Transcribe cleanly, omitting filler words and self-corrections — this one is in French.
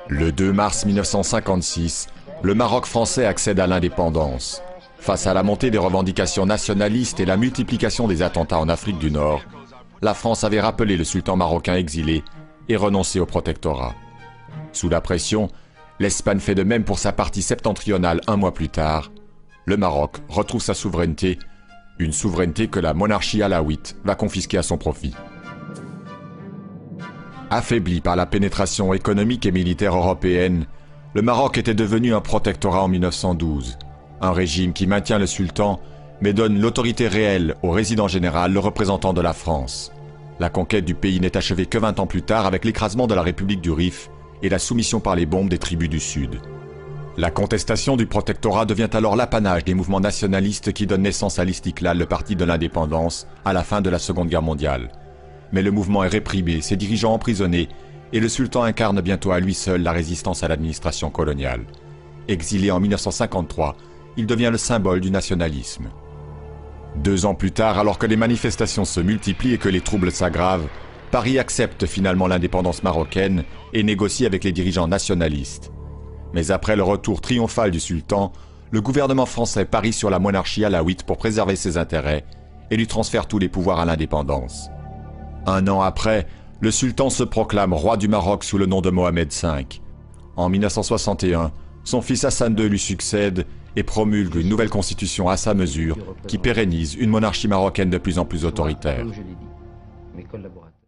Le 2 mars 1956, le Maroc français accède à l'indépendance. Face à la montée des revendications nationalistes et la multiplication des attentats en Afrique du Nord, la France avait rappelé le sultan marocain exilé et renoncé au protectorat. Sous la pression, l'Espagne fait de même pour sa partie septentrionale un mois plus tard. Le Maroc retrouve sa souveraineté, une souveraineté que la monarchie alaouite va confisquer à son profit. Affaibli par la pénétration économique et militaire européenne, le Maroc était devenu un protectorat en 1912, un régime qui maintient le sultan mais donne l'autorité réelle au résident général, le représentant de la France. La conquête du pays n'est achevée que 20 ans plus tard avec l'écrasement de la République du Rif et la soumission par les bombes des tribus du Sud. La contestation du protectorat devient alors l'apanage des mouvements nationalistes qui donnent naissance à l'Istiklal, le parti de l'indépendance, à la fin de la Seconde Guerre mondiale. Mais le mouvement est réprimé, ses dirigeants emprisonnés, et le sultan incarne bientôt à lui seul la résistance à l'administration coloniale. Exilé en 1953, il devient le symbole du nationalisme. 2 ans plus tard, alors que les manifestations se multiplient et que les troubles s'aggravent, Paris accepte finalement l'indépendance marocaine et négocie avec les dirigeants nationalistes. Mais après le retour triomphal du sultan, le gouvernement français parie sur la monarchie alaouite pour préserver ses intérêts et lui transfère tous les pouvoirs à l'indépendance. 1 an après, le sultan se proclame roi du Maroc sous le nom de Mohamed V. En 1961, son fils Hassan II lui succède et promulgue une nouvelle constitution à sa mesure qui pérennise une monarchie marocaine de plus en plus autoritaire.